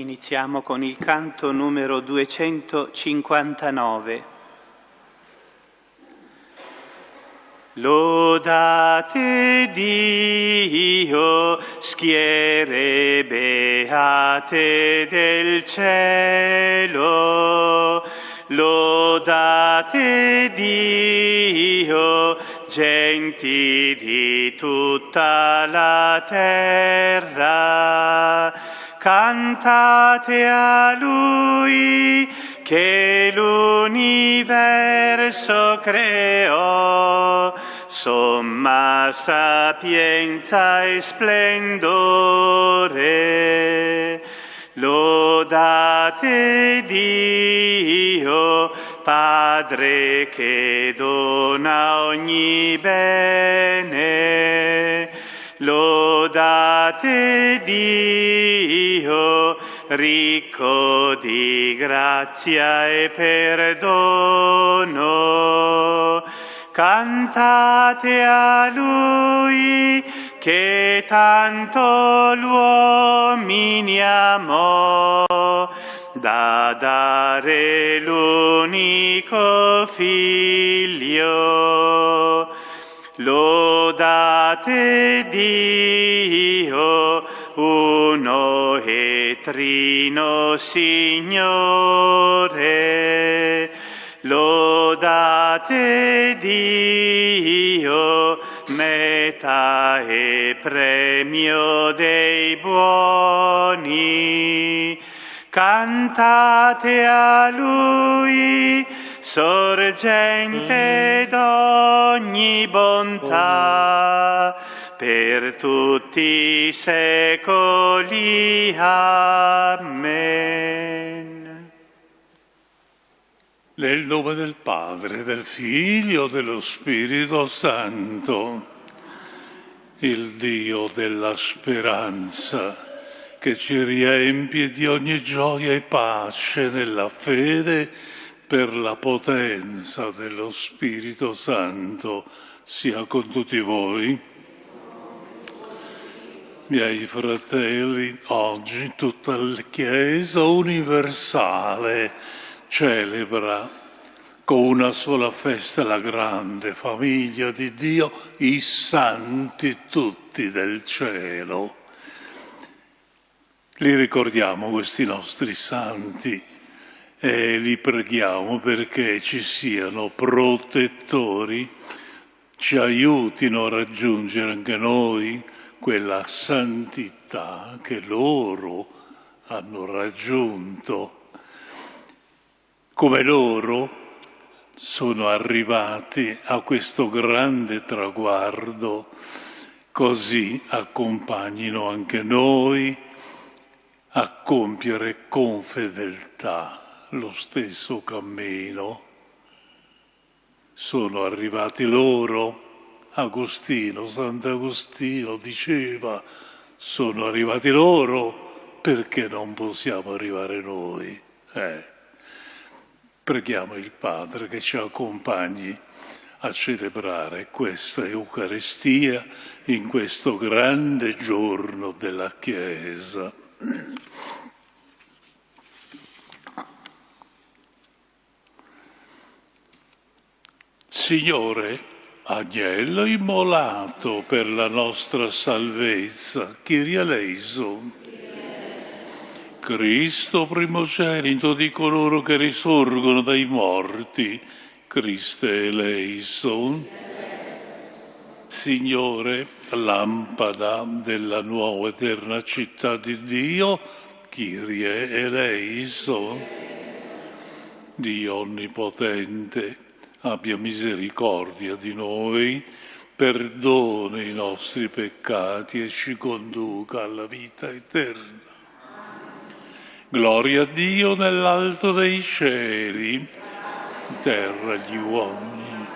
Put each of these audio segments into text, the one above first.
Iniziamo con il canto numero 259. Lodate Dio, schiere beate del cielo. Lodate Dio, genti di tutta la terra. Cantate a Lui che l'universo creò, somma sapienza e splendore. Lodate Dio, Padre che dona ogni bene. Lodate Dio, ricco di grazia e perdono. Cantate a Lui che tanto l'uomini amò, da dare l'unico Figlio. Lodate Dio, uno e trino Signore. Lodate Dio, meta e premio dei buoni. Cantate a Lui, sorgente d'ogni bontà, per tutti i secoli. Amen. Nel nome del Padre, del Figlio e dello Spirito Santo, il Dio della speranza, che ci riempie di ogni gioia e pace nella fede per la potenza dello Spirito Santo, sia con tutti voi. Miei fratelli, oggi tutta la Chiesa universale celebra con una sola festa la grande famiglia di Dio, i santi tutti del cielo. Li ricordiamo questi nostri santi e li preghiamo perché ci siano protettori, ci aiutino a raggiungere anche noi quella santità che loro hanno raggiunto. Come loro sono arrivati a questo grande traguardo, così accompagnino anche noi a compiere con fedeltà lo stesso cammino. Sono arrivati loro. Sant'Agostino diceva, sono arrivati loro, perché non possiamo arrivare noi? Preghiamo il Padre che ci accompagni a celebrare questa Eucaristia in questo grande giorno della Chiesa. Signore, agnello immolato per la nostra salvezza, Kyrie eleison. Cristo primogenito di coloro che risorgono dai morti, Christe eleison. Signore, lampada della nuova eterna città di Dio, Kyrie eleison. Dio onnipotente, abbia misericordia di noi, perdoni i nostri peccati e ci conduca alla vita eterna. Gloria a Dio nell'alto dei cieli, in terra gli uomini.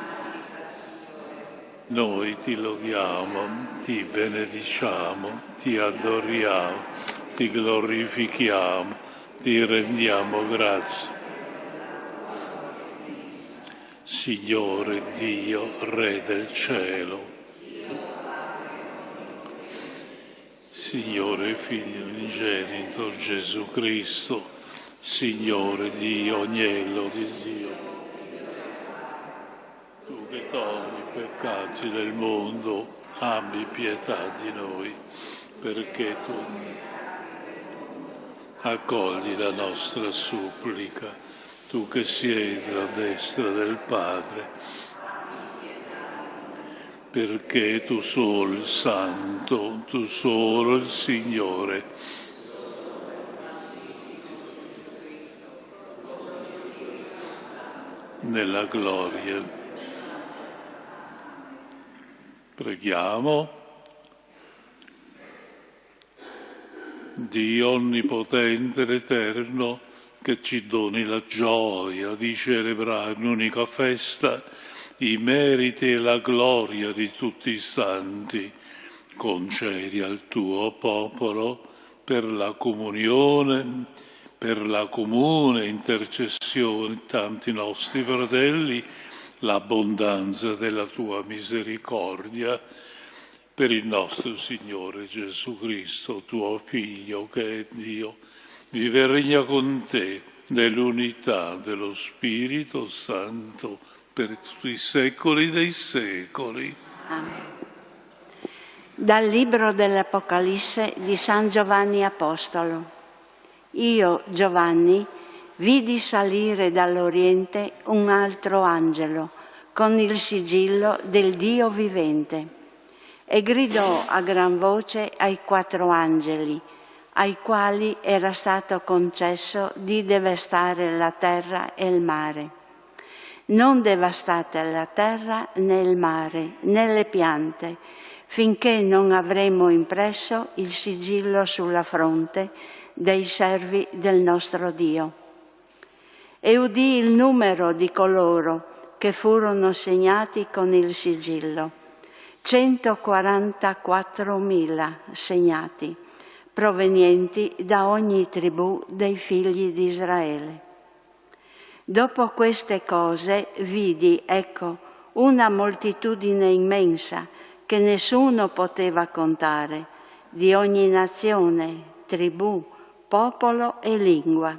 Noi ti lodiamo, ti benediciamo, ti adoriamo, ti glorifichiamo, ti rendiamo grazie. Signore Dio, Re del cielo. Signore Figlio unigenito Gesù Cristo, Signore Dio, Agnello di Dio, tu che togli i peccati del mondo, abbi pietà di noi, perché tu accogli la nostra supplica, tu che siedi alla destra del Padre, perché tu solo il Santo, tu solo il Signore, nella gloria. Preghiamo. Dio onnipotente ed eterno, che ci doni la gioia di celebrare in un'unica festa i meriti e la gloria di tutti i santi, concedi al tuo popolo per la comunione, per la comune intercessione di tanti nostri fratelli, l'abbondanza della tua misericordia, per il nostro Signore Gesù Cristo, tuo Figlio, che è Dio, vive e regna con te nell'unità dello Spirito Santo, per tutti i secoli dei secoli. Amen. Dal libro dell'Apocalisse di San Giovanni Apostolo. Io, Giovanni, vidi salire dall'Oriente un altro angelo con il sigillo del Dio vivente e gridò a gran voce ai 4 angeli, ai quali era stato concesso di devastare la terra e il mare. Non devastate la terra né il mare né le piante, finché non avremo impresso il sigillo sulla fronte dei servi del nostro Dio. E udì il numero di coloro che furono segnati con il sigillo, 144.000 segnati, provenienti da ogni tribù dei figli di Israele. Dopo queste cose vidi, ecco, una moltitudine immensa che nessuno poteva contare, di ogni nazione, tribù, popolo e lingua.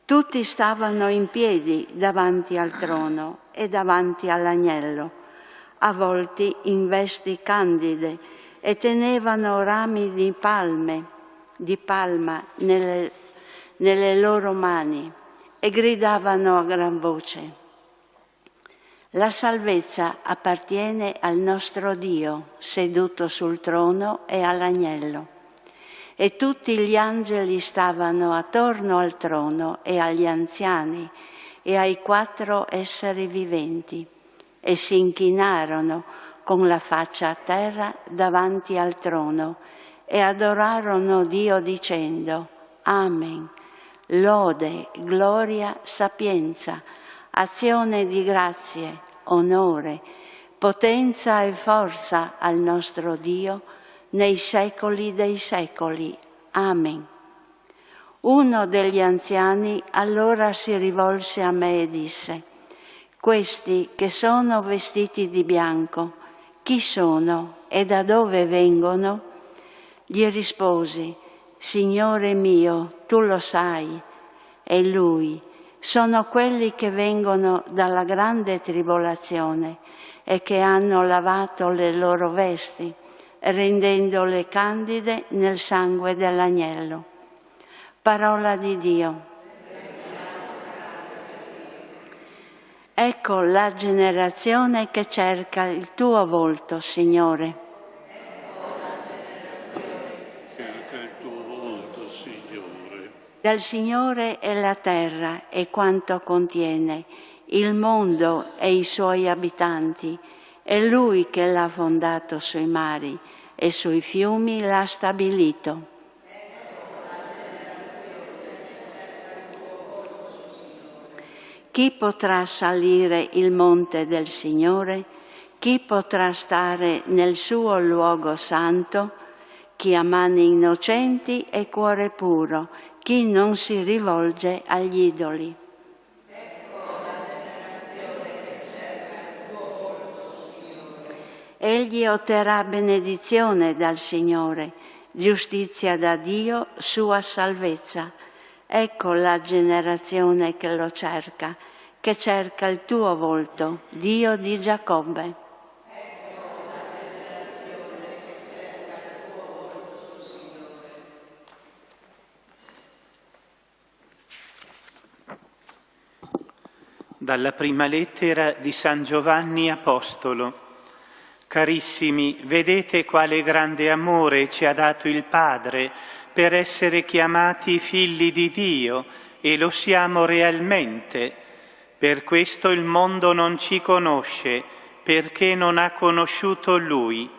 Tutti stavano in piedi davanti al trono e davanti all'agnello, avvolti in vesti candide, e tenevano rami di palma nelle loro mani, e gridavano a gran voce: la salvezza appartiene al nostro Dio, seduto sul trono, e all'agnello. E tutti gli angeli stavano attorno al trono e agli anziani e ai 4 esseri viventi, e si inchinarono con la faccia a terra davanti al trono e adorarono Dio dicendo: Amen. Lode, gloria, sapienza, azione di grazie, onore, potenza e forza al nostro Dio nei secoli dei secoli. Amen. Uno degli anziani allora si rivolse a me e disse: questi che sono vestiti di bianco, chi sono e da dove vengono? Gli risposi: Signore mio, tu lo sai. E lui: sono quelli che vengono dalla grande tribolazione e che hanno lavato le loro vesti, rendendole candide nel sangue dell'agnello. Parola di Dio. Ecco la generazione che cerca il tuo volto, Signore. Del Signore è la terra e quanto contiene, il mondo e i suoi abitanti. È Lui che l'ha fondato sui mari e sui fiumi l'ha stabilito. Chi potrà salire il monte del Signore? Chi potrà stare nel suo luogo santo? Chi ha mani innocenti e cuore puro, chi non si rivolge agli idoli. Egli otterrà benedizione dal Signore, giustizia da Dio, sua salvezza. Ecco la generazione che lo cerca, che cerca il tuo volto, Dio di Giacobbe. Dalla prima lettera di San Giovanni Apostolo. Carissimi, vedete quale grande amore ci ha dato il Padre per essere chiamati figli di Dio, e lo siamo realmente. Per questo il mondo non ci conosce, perché non ha conosciuto Lui.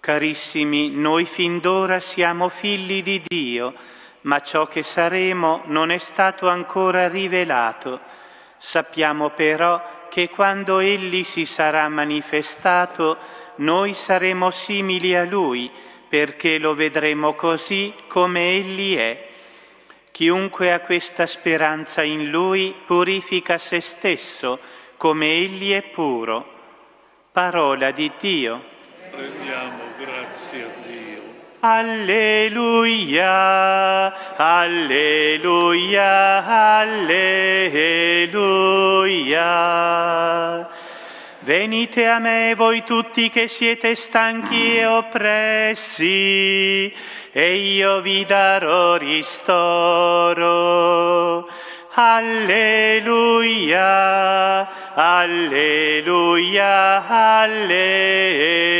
Carissimi, noi fin d'ora siamo figli di Dio, ma ciò che saremo non è stato ancora rivelato. Sappiamo però che quando Egli si sarà manifestato, noi saremo simili a Lui, perché lo vedremo così come Egli è. Chiunque ha questa speranza in Lui purifica se stesso, come Egli è puro. Parola di Dio. Rendiamo grazie a Dio. Alleluia, alleluia, alleluia. Venite a me voi tutti che siete stanchi e oppressi, e io vi darò ristoro. Alleluia, alleluia, alleluia.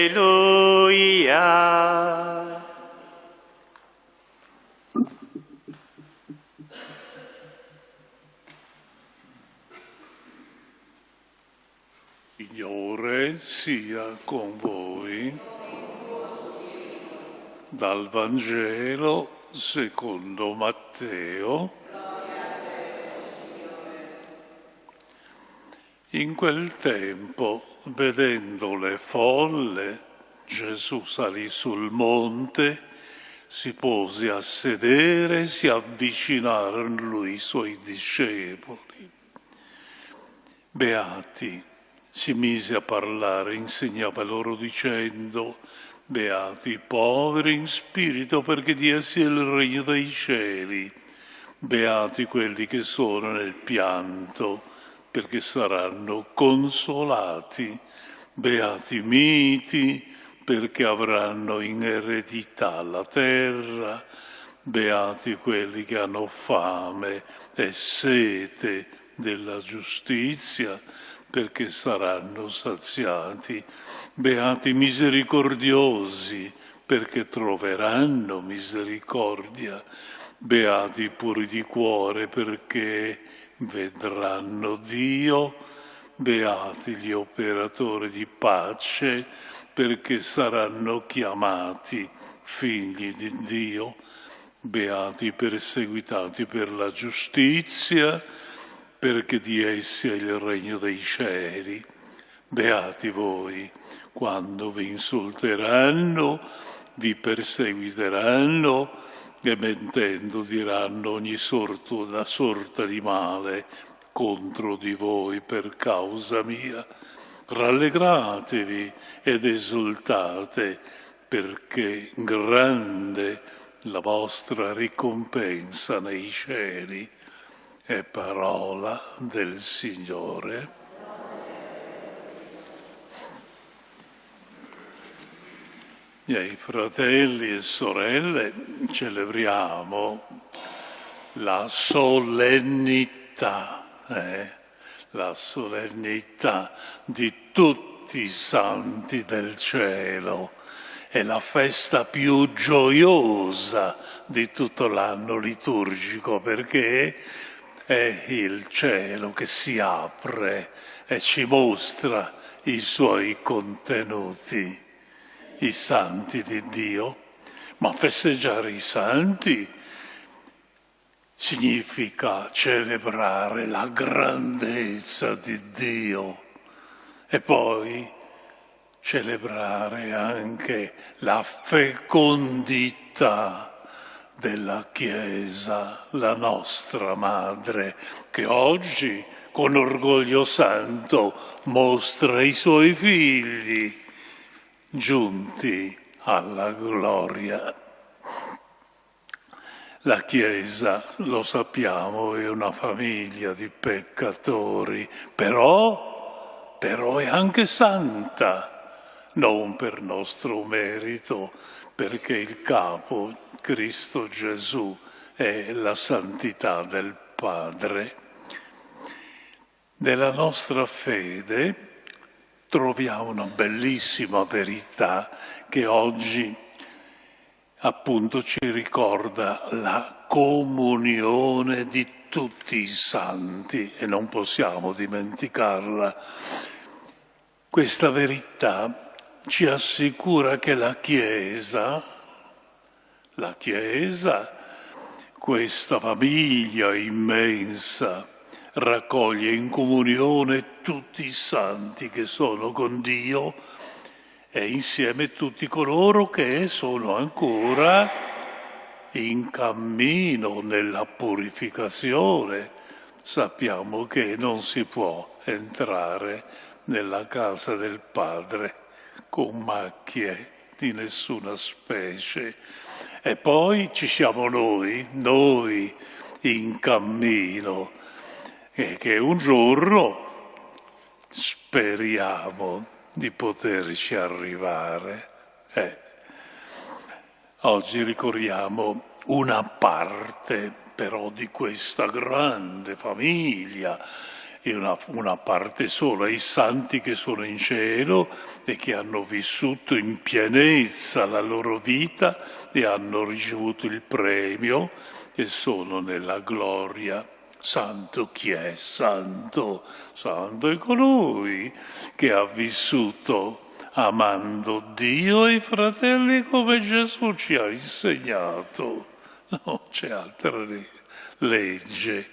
Signore sia con voi. Dal Vangelo secondo Matteo. In quel tempo, vedendo le folle, Gesù salì sul monte, si pose a sedere e si avvicinarono a lui i suoi discepoli. Beati, si mise a parlare, insegnava loro dicendo: beati i poveri in spirito, perché di essi è il regno dei cieli. Beati quelli che sono nel pianto, perché saranno consolati. Beati i miti, perché avranno in eredità la terra. Beati quelli che hanno fame e sete della giustizia, perché saranno saziati. Beati i misericordiosi, perché troveranno misericordia. Beati i puri di cuore, perché vedranno Dio. Beati gli operatori di pace, perché saranno chiamati figli di Dio. Beati i perseguitati per la giustizia, perché di essi è il regno dei cieli. Beati voi quando vi insulteranno, vi perseguiteranno e mentendo diranno ogni sorta di male contro di voi per causa mia. Rallegratevi ed esultate, perché grande la vostra ricompensa nei cieli. È parola del Signore. Miei fratelli e sorelle, celebriamo la solennità di tutti i santi del cielo. È la festa più gioiosa di tutto l'anno liturgico, perché è il cielo che si apre e ci mostra i suoi contenuti, i santi di Dio. Ma festeggiare i santi significa celebrare la grandezza di Dio e poi celebrare anche la fecondità della Chiesa, la nostra madre, che oggi con orgoglio santo mostra i suoi figli giunti alla gloria. La Chiesa, lo sappiamo, è una famiglia di peccatori, però è anche santa, non per nostro merito, perché il capo, Cristo Gesù, è la santità del Padre. Nella nostra fede troviamo una bellissima verità che oggi appunto ci ricorda la comunione di tutti i santi e non possiamo dimenticarla. Questa verità ci assicura che la Chiesa, questa famiglia immensa, raccoglie in comunione tutti i santi che sono con Dio e insieme tutti coloro che sono ancora in cammino nella purificazione. Sappiamo che non si può entrare nella casa del Padre con macchie di nessuna specie. E poi ci siamo noi in cammino, e che un giorno speriamo di poterci arrivare. Oggi ricordiamo una parte però di questa grande famiglia, e una parte sola, i santi che sono in cielo e che hanno vissuto in pienezza la loro vita e hanno ricevuto il premio e sono nella gloria. Santo chi è? Santo è colui che ha vissuto amando Dio e i fratelli come Gesù ci ha insegnato. Non c'è altra legge.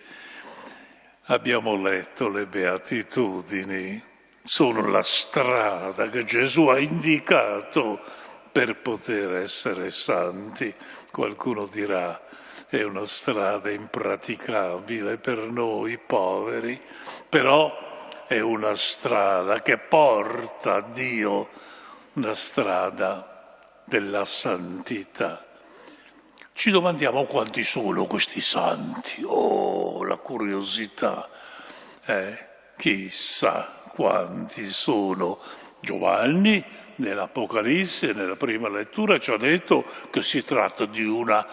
Abbiamo letto le beatitudini, sono la strada che Gesù ha indicato per poter essere santi. Qualcuno dirà, è una strada impraticabile per noi poveri, però è una strada che porta a Dio, una strada della santità. Ci domandiamo quanti sono questi santi. Oh, la curiosità. Chissà quanti sono. Giovanni, nell'Apocalisse, nella prima lettura, ci ha detto che si tratta di un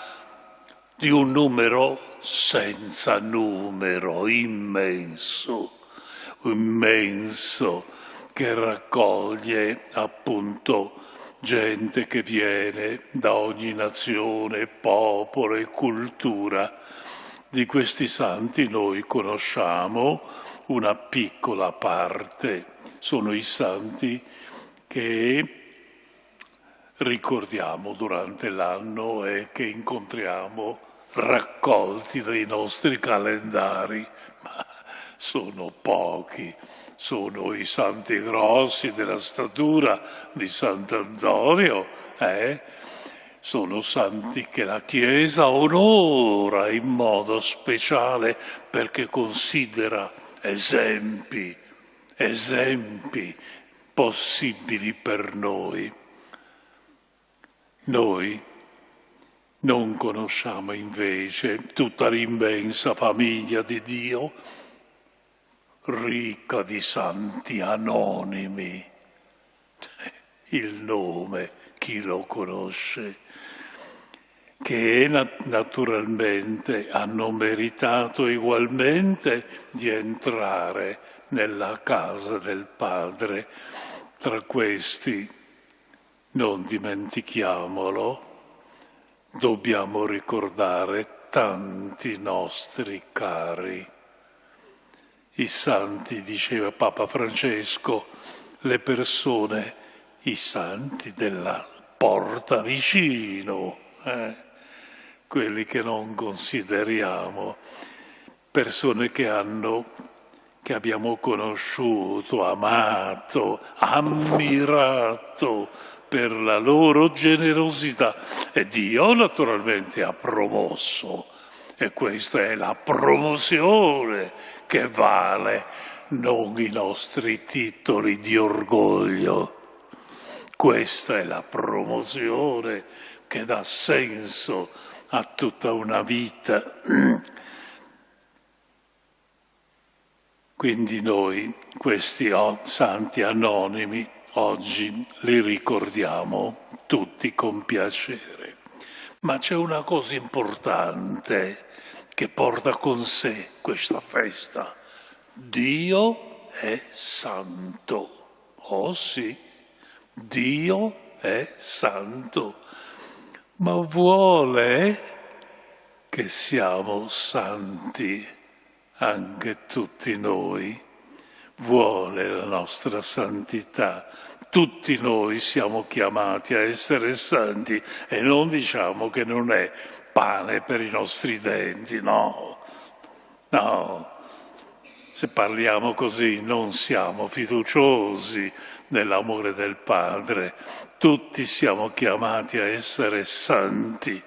numero senza numero, immenso, che raccoglie appunto gente che viene da ogni nazione, popolo e cultura. Di questi santi noi conosciamo una piccola parte, sono i santi che ricordiamo durante l'anno e che incontriamo raccolti dai nostri calendari, ma sono pochi. Sono i santi grossi della statura di Sant'Antonio, sono santi che la Chiesa onora in modo speciale perché considera esempi possibili per noi. Noi non conosciamo invece tutta l'immensa famiglia di Dio, ricca di santi anonimi. Il nome, chi lo conosce, che naturalmente hanno meritato ugualmente di entrare nella casa del Padre. Tra questi, non dimentichiamolo, dobbiamo ricordare tanti nostri cari. I santi, diceva Papa Francesco, le persone, i santi della porta vicino, quelli che non consideriamo, persone che abbiamo conosciuto, amato, ammirato per la loro generosità e Dio naturalmente ha promosso. E questa è la promozione che vale, non i nostri titoli di orgoglio. Questa è la promozione che dà senso a tutta una vita. Quindi noi, questi santi anonimi, oggi li ricordiamo tutti con piacere. Ma c'è una cosa importante che porta con sé questa festa. Dio è santo. Oh sì, Dio è santo, ma vuole che siamo santi anche tutti noi. Vuole la nostra santità. Tutti noi siamo chiamati a essere santi e non diciamo che non è pane per i nostri denti, no. Se parliamo così non siamo fiduciosi nell'amore del Padre. Tutti siamo chiamati a essere santi.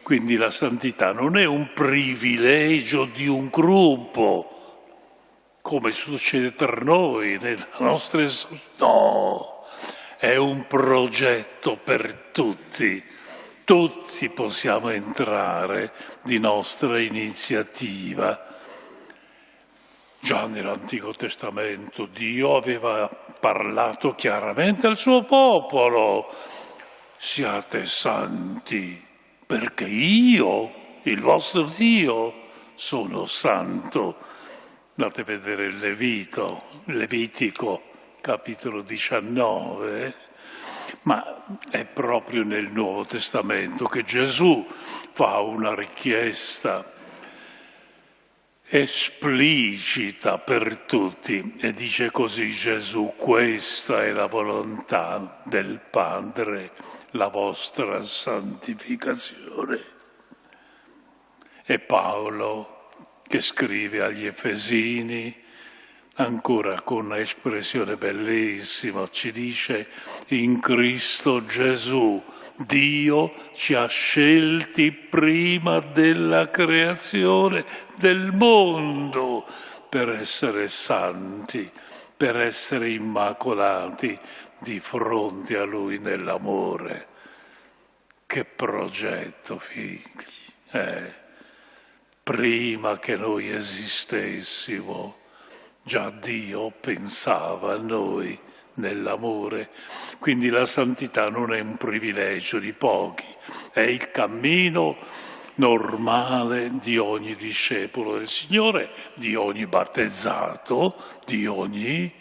Quindi la santità non è un privilegio di un gruppo, come succede tra noi, nelle nostre... No, è un progetto per tutti. Tutti possiamo entrare di nostra iniziativa. Già nell'Antico Testamento Dio aveva parlato chiaramente al suo popolo. Siate santi, perché io, il vostro Dio, sono santo. Andate a vedere il Levitico, capitolo 19, ma è proprio nel Nuovo Testamento che Gesù fa una richiesta esplicita per tutti e dice così Gesù: questa è la volontà del Padre, la vostra santificazione. E Paolo, che scrive agli Efesini, ancora con un'espressione bellissima, ci dice: in Cristo Gesù Dio ci ha scelti prima della creazione del mondo per essere santi, per essere immacolati di fronte a Lui nell'amore. Che progetto, figli! Prima che noi esistessimo, già Dio pensava a noi nell'amore. Quindi la santità non è un privilegio di pochi, è il cammino normale di ogni discepolo del Signore, di ogni battezzato, di ognuno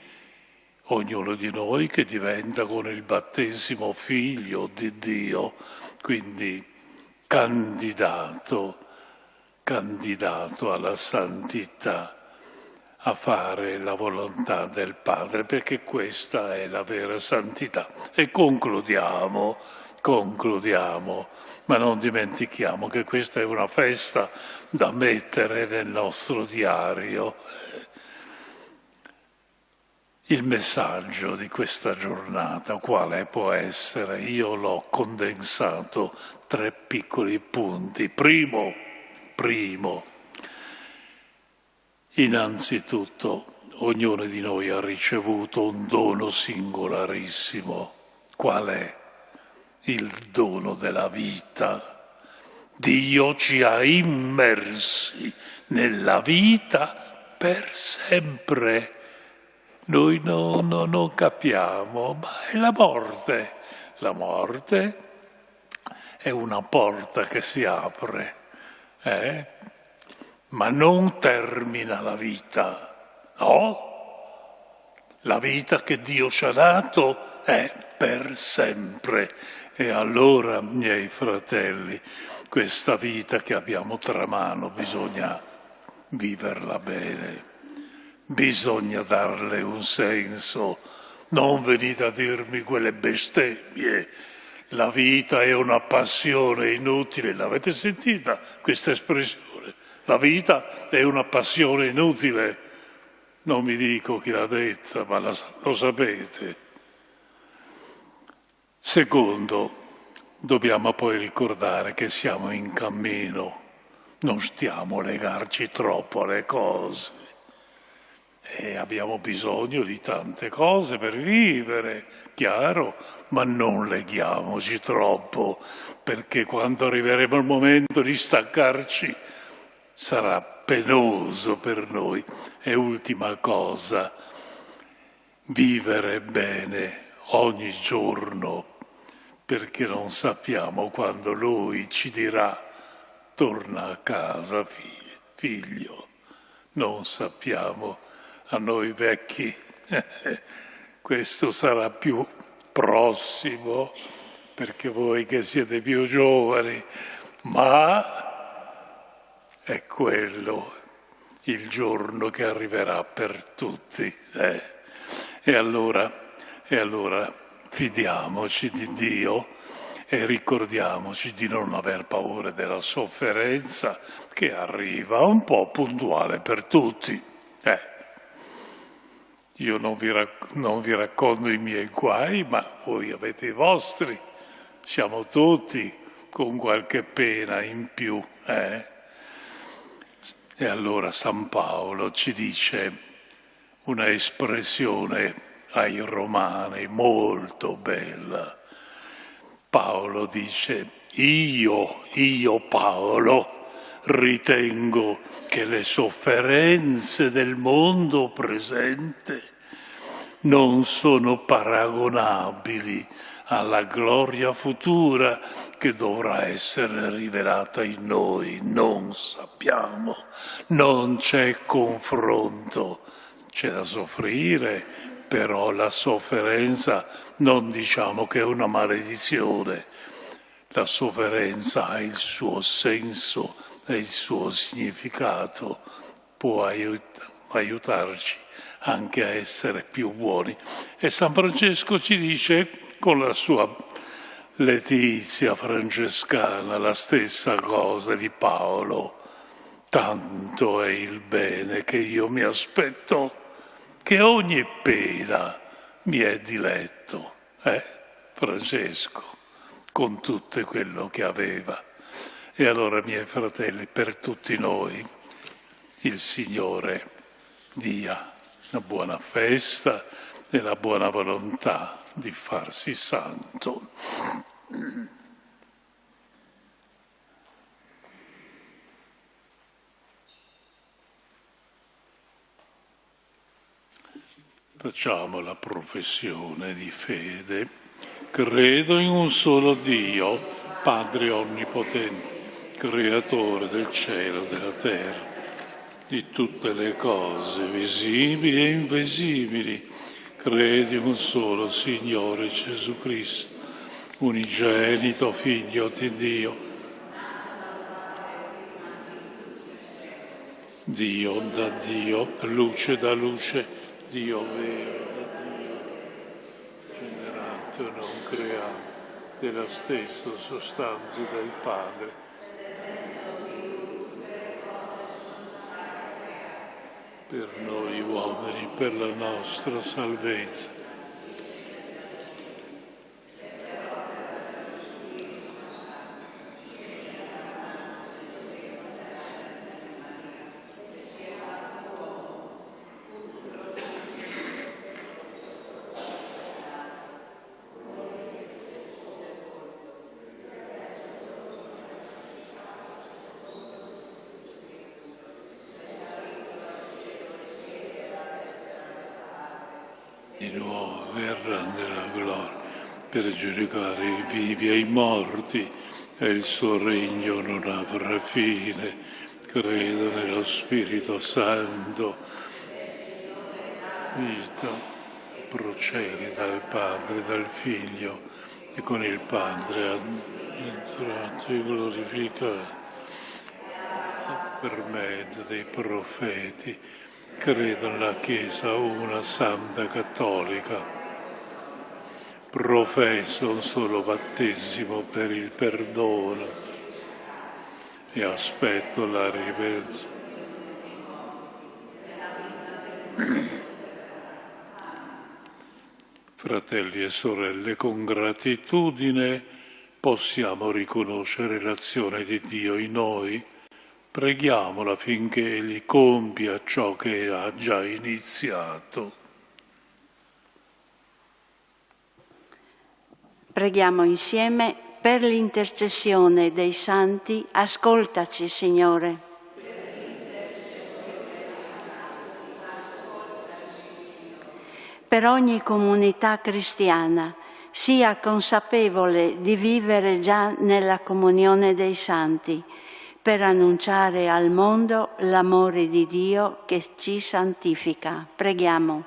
di noi che diventa con il battesimo figlio di Dio, quindi candidato alla santità, a fare la volontà del Padre, perché questa è la vera santità. E concludiamo, ma non dimentichiamo che questa è una festa da mettere nel nostro diario. Il messaggio di questa giornata, quale può essere? Io l'ho condensato 3 piccoli punti. Primo, innanzitutto, ognuno di noi ha ricevuto un dono singolarissimo. Qual è? Il dono della vita. Dio ci ha immersi nella vita per sempre. Noi non capiamo, ma è la morte. La morte è una porta che si apre, ma non termina la vita, no? La vita che Dio ci ha dato è per sempre. E allora, miei fratelli, questa vita che abbiamo tra mano bisogna viverla bene, bisogna darle un senso. Non venite a dirmi quelle bestemmie. La vita è una passione inutile. L'avete sentita questa espressione? La vita è una passione inutile. Non mi dico chi l'ha detta, ma lo sapete. Secondo, dobbiamo poi ricordare che siamo in cammino, non stiamo a legarci troppo alle cose. E abbiamo bisogno di tante cose per vivere, chiaro, ma non leghiamoci troppo, perché quando arriveremo al momento di staccarci sarà penoso per noi. E ultima cosa, vivere bene ogni giorno, perché non sappiamo quando Lui ci dirà torna a casa figlio, non sappiamo. A noi vecchi questo sarà più prossimo, perché voi che siete più giovani, ma è quello il giorno che arriverà per tutti. E allora fidiamoci di Dio e ricordiamoci di non aver paura della sofferenza che arriva un po' puntuale per tutti. Io non vi racconto i miei guai, ma voi avete i vostri. Siamo tutti con qualche pena in più. E allora San Paolo ci dice una espressione ai Romani molto bella. Paolo dice, io Paolo, ritengo che le sofferenze del mondo presente non sono paragonabili alla gloria futura che dovrà essere rivelata in noi. Non sappiamo, non c'è confronto, c'è da soffrire, però la sofferenza non diciamo che è una maledizione. La sofferenza ha il suo senso e il suo significato, può aiutarci anche a essere più buoni. E San Francesco ci dice, con la sua letizia francescana, la stessa cosa di Paolo. Tanto è il bene che io mi aspetto, che ogni pena mi è diletto. Francesco, con tutto quello che aveva. E allora, miei fratelli, per tutti noi, il Signore dia una buona festa e la buona volontà di farsi santo. Facciamo la professione di fede. Credo in un solo Dio, Padre Onnipotente, Creatore del cielo e della terra, di tutte le cose visibili e invisibili. Credo in un solo Signore Gesù Cristo, unigenito Figlio di Dio, Dio da Dio, luce da luce, Dio vero da Dio, generato e non creato, della stessa sostanza del Padre. Per noi uomini, per la nostra salvezza. Di nuovo verrà nella gloria per giudicare i vivi e i morti, e il suo regno non avrà fine. Credo nello Spirito Santo, vita, procede dal Padre e dal Figlio, e con il Padre adorato e glorificato per mezzo dei profeti. Credo nella Chiesa una santa cattolica, professo un solo battesimo per il perdono e aspetto la rivelazione. Fratelli e sorelle, con gratitudine possiamo riconoscere l'azione di Dio in noi Preghiamola affinché Egli compia ciò che ha già iniziato. Preghiamo insieme per l'intercessione dei santi. Ascoltaci, Signore. Per ogni comunità cristiana, sia consapevole di vivere già nella comunione dei santi, per annunciare al mondo l'amore di Dio che ci santifica. Preghiamo.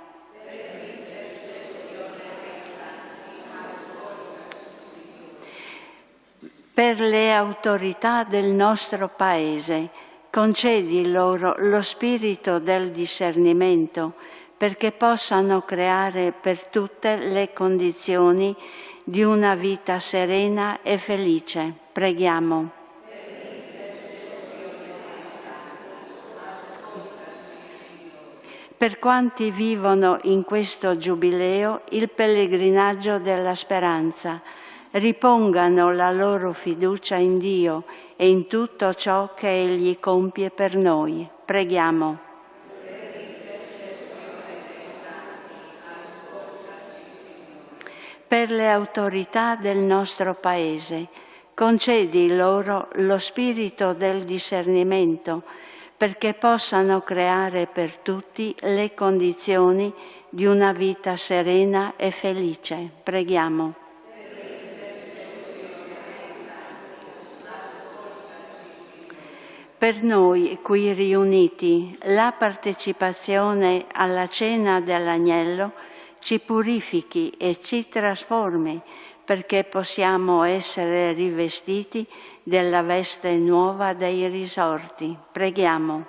Per le autorità del nostro Paese, concedi loro lo spirito del discernimento, perché possano creare per tutte le condizioni di una vita serena e felice. Preghiamo. Per quanti vivono in questo giubileo il pellegrinaggio della speranza, ripongano la loro fiducia in Dio e in tutto ciò che Egli compie per noi. Preghiamo. Per le autorità del nostro Paese, concedi loro lo spirito del discernimento, perché possano creare per tutti le condizioni di una vita serena e felice. Preghiamo. Per noi qui riuniti, la partecipazione alla cena dell'Agnello ci purifichi e ci trasformi, perché possiamo essere rivestiti della veste nuova dei risorti. Preghiamo.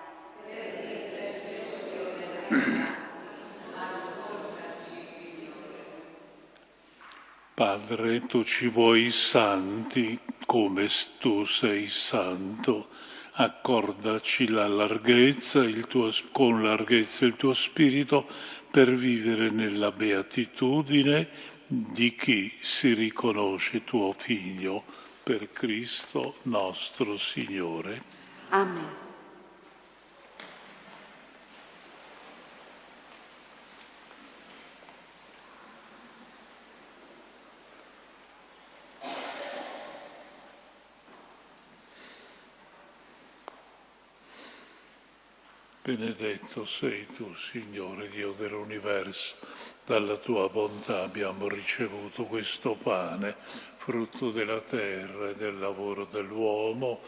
Padre, tu ci vuoi santi come tu sei santo. Accordaci la larghezza, con larghezza il tuo spirito per vivere nella beatitudine di chi si riconosce tuo Figlio, per Cristo nostro Signore. Amen. Benedetto sei tu, Signore Dio dell'universo. Dalla tua bontà abbiamo ricevuto questo pane, frutto della terra e del lavoro dell'uomo.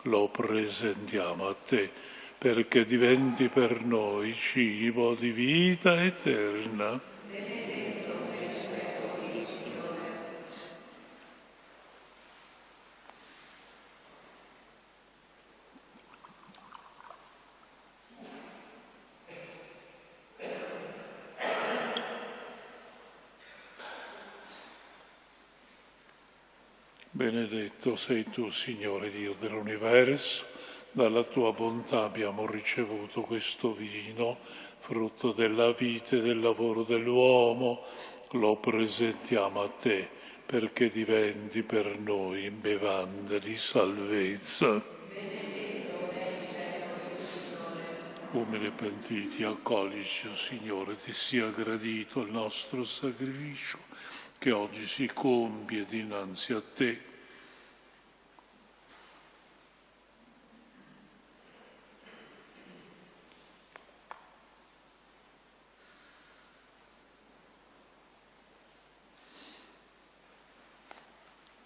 Lo presentiamo a te, perché diventi per noi cibo di vita eterna. Benedetto sei tu, Signore Dio dell'universo, dalla tua bontà abbiamo ricevuto questo vino, frutto della vita e del lavoro dell'uomo, lo presentiamo a te, perché diventi per noi bevanda di salvezza. Umili e pentiti, accoglici, o Signore, ti sia gradito il nostro sacrificio, che oggi si compie dinanzi a te.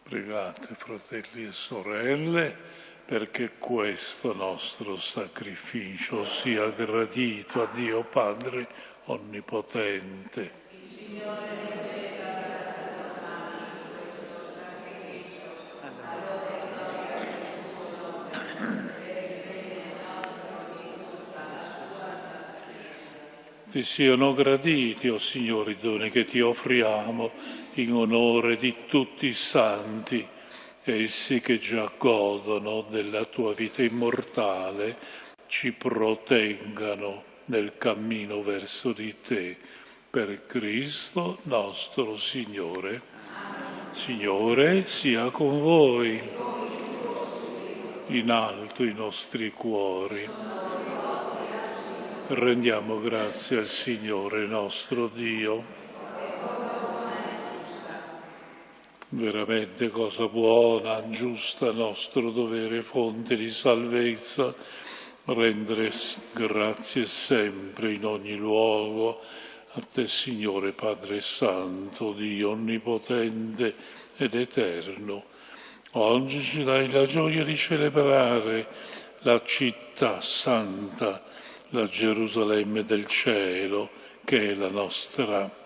Pregate, fratelli e sorelle, perché questo nostro sacrificio sia gradito a Dio Padre Onnipotente. Ti siano graditi, o Signore, i doni che ti offriamo in onore di tutti i santi, essi che già godono della tua vita immortale, ci proteggano nel cammino verso di te, per Cristo nostro Signore. Signore sia con voi. in alto i nostri cuori. Rendiamo grazie al Signore nostro Dio. Veramente cosa buona, giusta, nostro dovere, fonte di salvezza, rendere grazie sempre in ogni luogo a te, Signore Padre Santo, Dio onnipotente ed eterno. Oggi ci dai la gioia di celebrare la città santa, la Gerusalemme del cielo, che è la nostra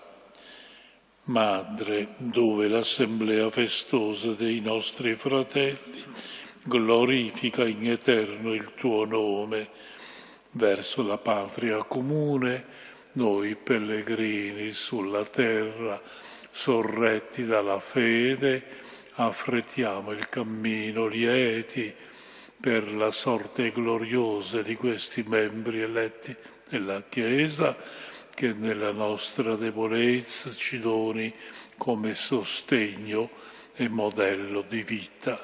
Madre, dove l'assemblea festosa dei nostri fratelli glorifica in eterno il tuo nome. Verso la patria comune, noi pellegrini sulla terra, sorretti dalla fede, affrettiamo il cammino lieti per la sorte gloriosa di questi membri eletti della Chiesa, che nella nostra debolezza ci doni come sostegno e modello di vita.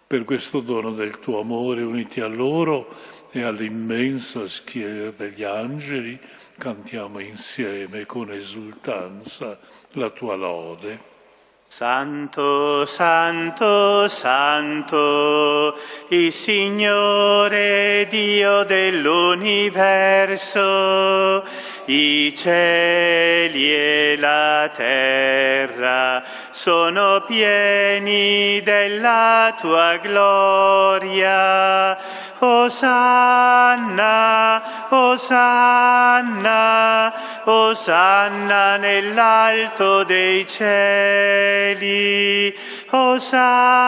Per questo dono del tuo amore, uniti a loro e all'immensa schiera degli angeli, cantiamo insieme con esultanza la tua lode. Santo, Santo, Santo, il Signore Dio dell'universo, i cieli e la terra sono pieni della tua gloria. Osanna, Osanna, Osanna nell'alto dei cieli. Osanna,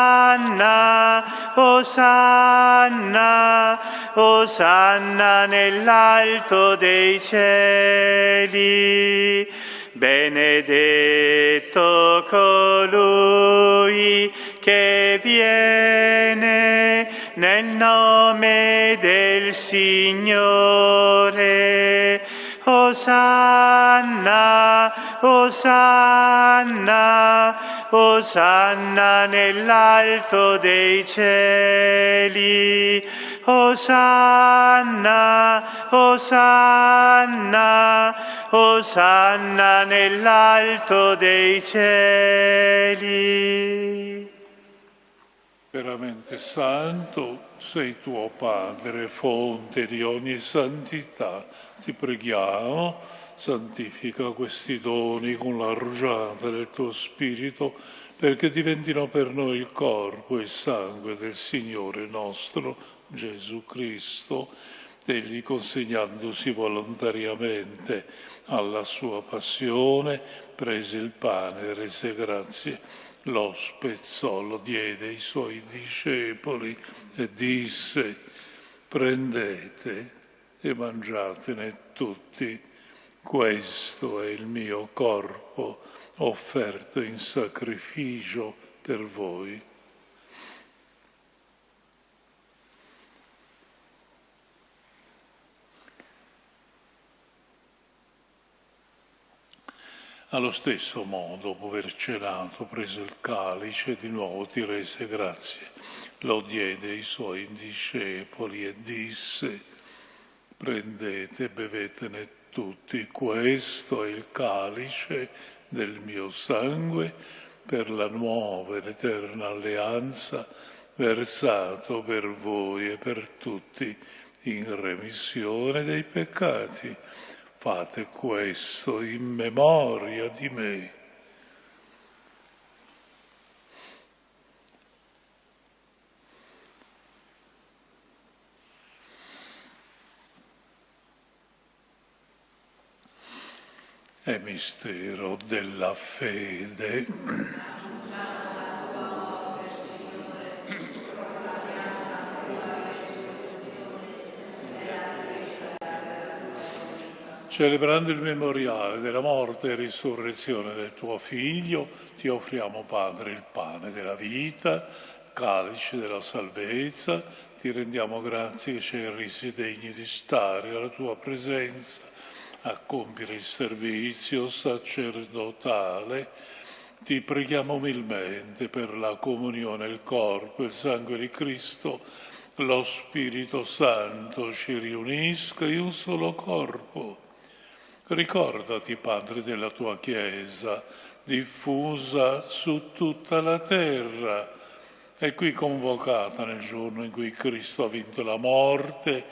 Osanna, Osanna nell'alto dei cieli. Benedetto colui che viene nel nome del Signore. Osanna, Osanna, Osanna nell'alto dei cieli. Osanna, Osanna, Osanna nell'alto dei cieli. Veramente santo sei tuo Padre, fonte di ogni santità. Ti preghiamo, santifica questi doni con la rugiada del tuo Spirito, perché diventino per noi il corpo e il sangue del Signore nostro Gesù Cristo. Egli, consegnandosi volontariamente alla sua passione, prese il pane, rese grazie, lo spezzò, lo diede ai suoi discepoli e disse: prendete e mangiatene tutti, questo è il mio corpo offerto in sacrificio per voi. Allo stesso modo, dopo aver cenato, prese il calice e di nuovo ti rese grazie, lo diede ai suoi discepoli e disse: prendete e bevetene tutti, questo è il calice del mio sangue per la nuova ed eterna alleanza, versato per voi e per tutti in remissione dei peccati. Fate questo in memoria di me. È mistero della fede. Celebrando il memoriale della morte e risurrezione del tuo Figlio, ti offriamo, Padre, il pane della vita, calice della salvezza. Ti rendiamo grazie che ci hai resi degni di stare alla tua presenza, a compiere il servizio sacerdotale. ti preghiamo umilmente per la comunione, il corpo, il sangue di Cristo, lo Spirito Santo ci riunisca in un solo corpo. Ricordati, Padre, della tua Chiesa, diffusa su tutta la terra e qui convocata nel giorno in cui Cristo ha vinto la morte,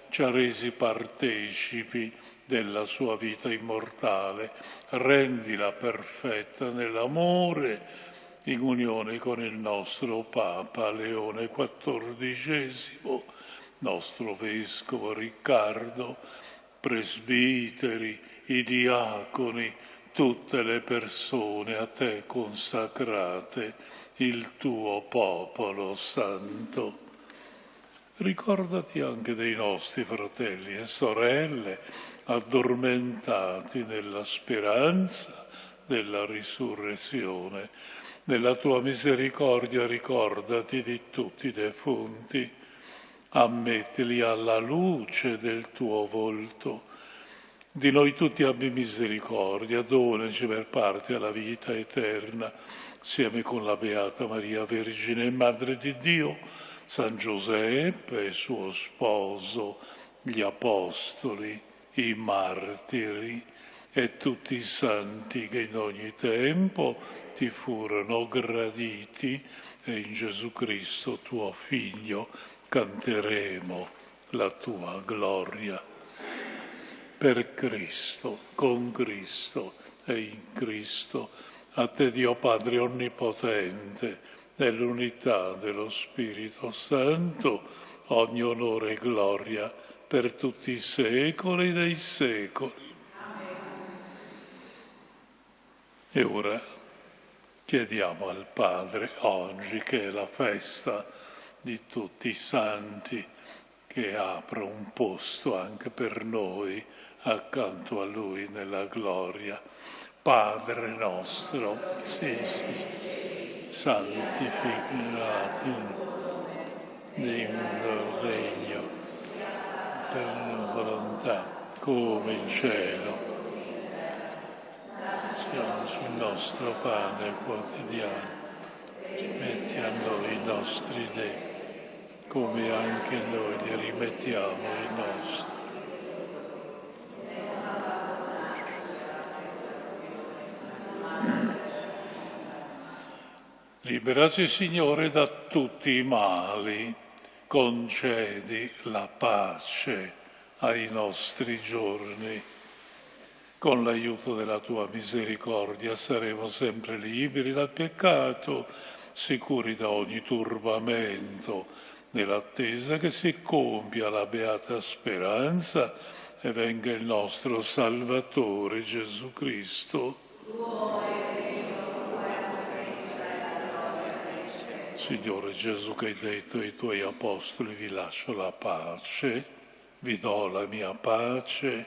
ci ha resi partecipi della sua vita immortale. Rendila perfetta nell'amore, in unione con il nostro Papa Leone XIV, nostro Vescovo Riccardo, presbiteri, i diaconi, tutte le persone a te consacrate, il tuo popolo santo. Ricordati anche dei nostri fratelli e sorelle addormentati nella speranza della risurrezione. Nella tua misericordia ricordati di tutti i defunti, ammettili alla luce del tuo volto. Di noi tutti abbi misericordia, donaci per parte alla vita eterna, assieme con la Beata Maria Vergine e Madre di Dio, San Giuseppe, suo sposo, gli Apostoli, i martiri e tutti i santi che in ogni tempo ti furono graditi, e in Gesù Cristo, tuo Figlio, canteremo la tua gloria. Per Cristo, con Cristo e in Cristo, a te Dio Padre Onnipotente, nell'unità dello Spirito Santo, ogni onore e gloria per tutti i secoli dei secoli. E ora chiediamo al Padre, oggi che è la festa di tutti i santi, che apra un posto anche per noi accanto a Lui nella gloria. Padre nostro, santificato nel regno, per la volontà, come in cielo. Siamo sul nostro pane quotidiano, rimetti a noi i nostri debiti, come anche noi li rimettiamo i nostri. Liberaci, Signore, da tutti i mali, concedi la pace ai nostri giorni. Con l'aiuto della tua misericordia saremo sempre liberi dal peccato, sicuri da ogni turbamento, nell'attesa che si compia la beata speranza e venga il nostro Salvatore Gesù Cristo. Signore Gesù, che hai detto ai tuoi apostoli: vi lascio la pace, vi do la mia pace,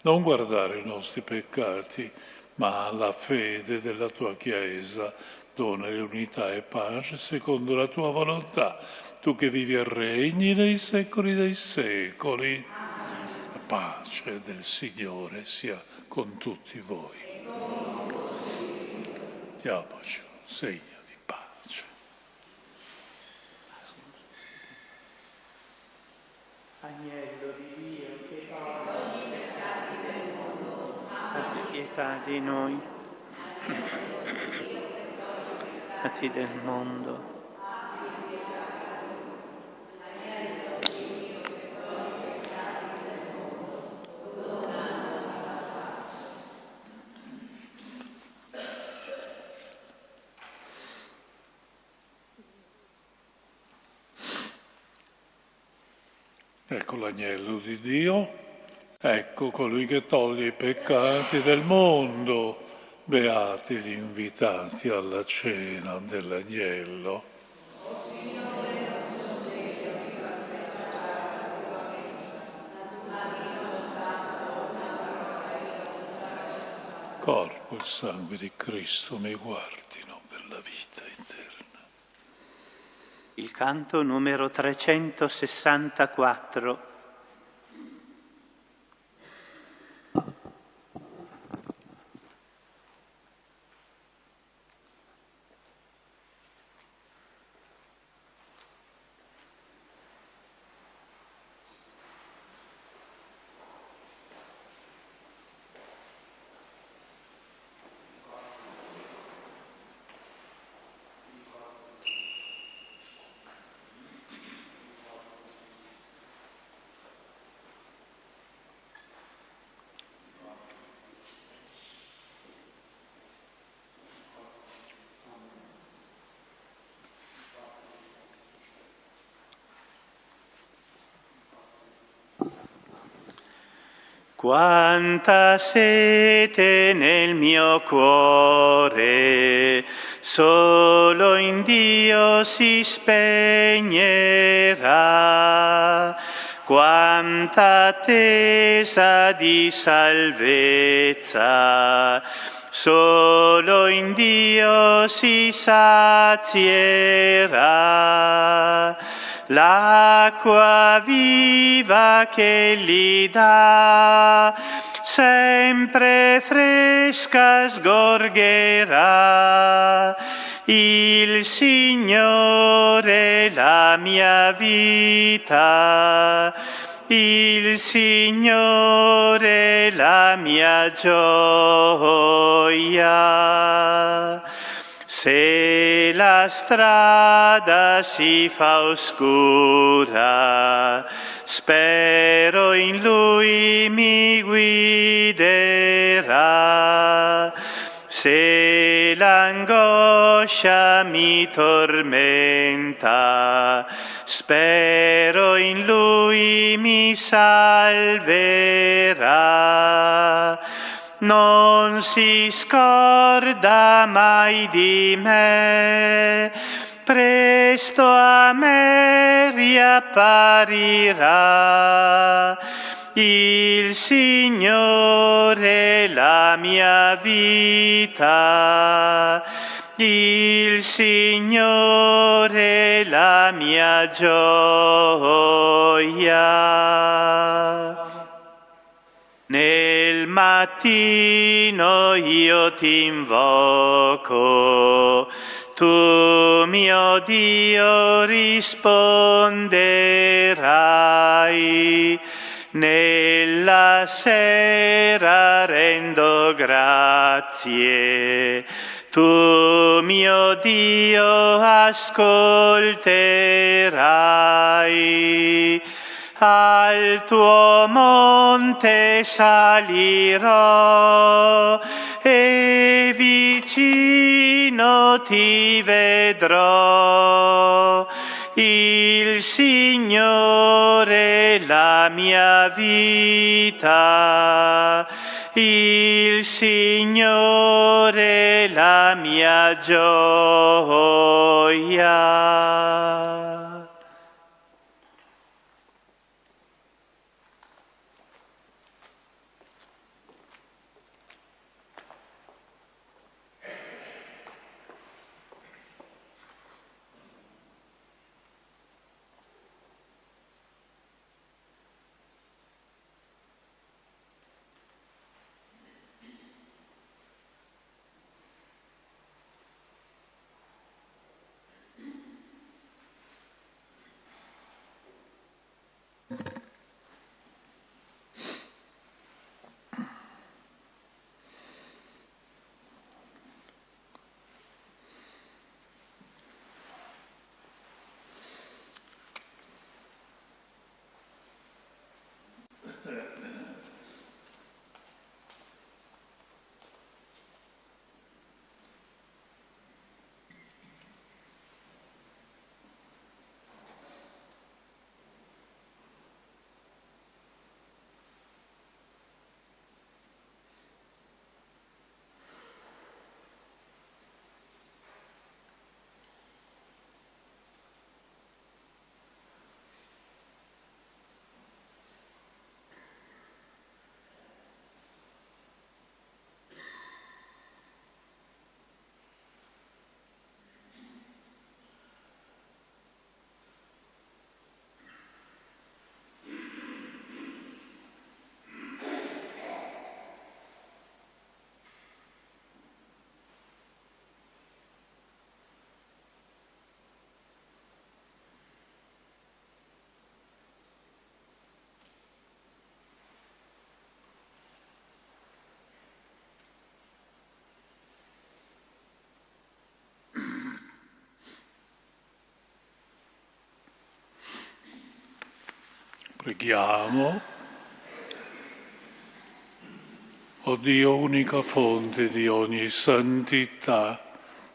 non guardare i nostri peccati, ma la fede della tua Chiesa, donare unità e pace secondo la tua volontà, tu che vivi e regni nei secoli dei secoli. La pace del Signore sia con tutti voi. Diamoci un segno di pace. Agnello di Dio, che togli i peccati del mondo, abbi pietà di noi. Peccati del mondo. Ecco l'agnello di Dio, ecco colui che toglie i peccati del mondo. Beati gli invitati alla cena dell'agnello. Corpo e sangue di Cristo mi guardino per la vita eterna. Il canto numero 364. Quanta sete nel mio cuore, solo in Dio si spegnerà. Quanta attesa di salvezza, solo in Dio si sazierà. L'acqua viva che gli dà, sempre fresca sgorgerà. Il Signore la mia vita, il Signore la mia gioia. Se la strada si fa oscura, spero in Lui mi guiderà. Se l'angoscia mi tormenta, spero in Lui mi salverà. Non si scorda mai di me, presto a me riapparirà. Il Signore la mia vita, il Signore la mia gioia. Nel mattino io ti invoco, tu mio Dio risponderai. Nella sera rendo grazie, tu mio Dio ascolterai. Al tuo monte salirò e vicino ti vedrò. Il Signore la mia vita, il Signore la mia gioia. Preghiamo. O Dio, unica fonte di ogni santità,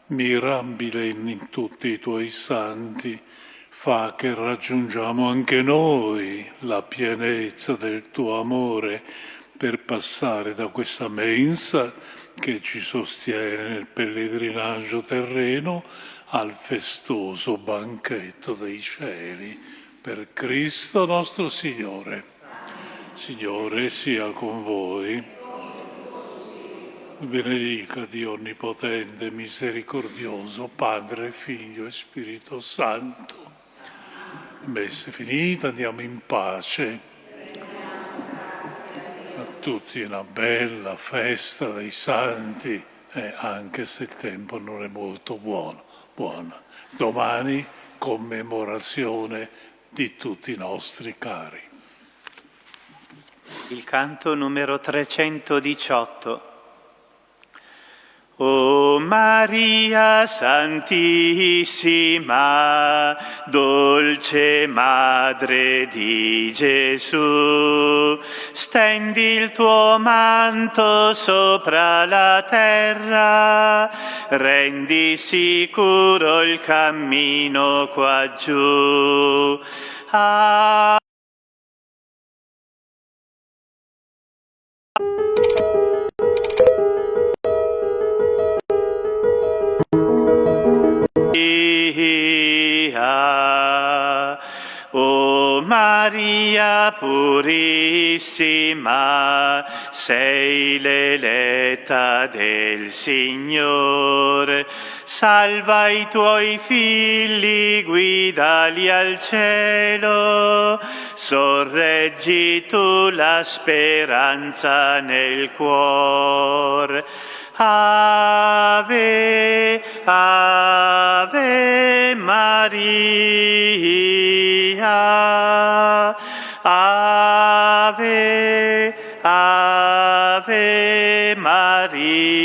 mirabile in tutti i tuoi santi, fa che raggiungiamo anche noi la pienezza del tuo amore per passare da questa mensa che ci sostiene nel pellegrinaggio terreno al festoso banchetto dei cieli, per Cristo nostro Signore. Signore sia con voi. Benedica Dio Onnipotente, Misericordioso, Padre, Figlio e Spirito Santo. Messa finita, andiamo in pace. A tutti una bella festa dei santi, anche se il tempo non è molto buono. Domani commemorazione di tutti i nostri cari. Il canto numero 318. O Maria Santissima, dolce Madre di Gesù, stendi il tuo manto sopra la terra, rendi sicuro il cammino qua giù. O Maria purissima, sei l'eletta del Signore, salva i tuoi figli, guidali al cielo, sorreggi tu la speranza nel cuore. Ave, Ave Maria, Ave, Ave Maria.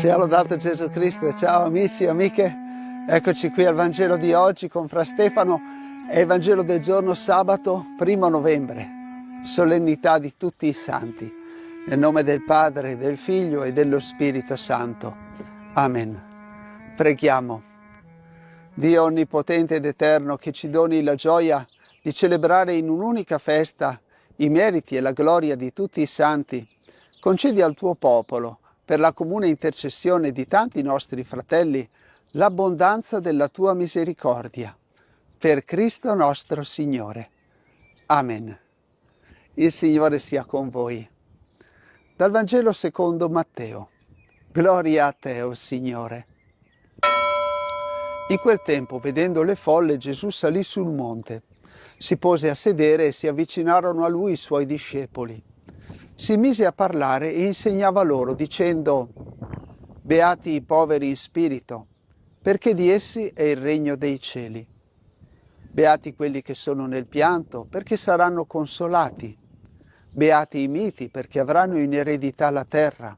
Sia lodato Gesù Cristo. Ciao amici e amiche, eccoci qui al Vangelo di oggi con Fra Stefano. È il Vangelo del giorno sabato 1 novembre, solennità di tutti i santi. Nel nome del Padre, del Figlio e dello Spirito Santo. Amen. Preghiamo. Dio onnipotente ed eterno, che ci doni la gioia di celebrare in un'unica festa i meriti e la gloria di tutti i santi, concedi al tuo popolo, per la comune intercessione di tanti nostri fratelli, l'abbondanza della tua misericordia. Per Cristo nostro Signore. Amen. Il Signore sia con voi. Dal Vangelo secondo Matteo. Gloria a te, o Signore. In quel tempo, vedendo le folle, Gesù salì sul monte, si pose a sedere e si avvicinarono a lui i suoi discepoli. Si mise a parlare e insegnava loro, dicendo: Beati i poveri in spirito, perché di essi è il regno dei cieli. Beati quelli che sono nel pianto, perché saranno consolati. Beati i miti, perché avranno in eredità la terra.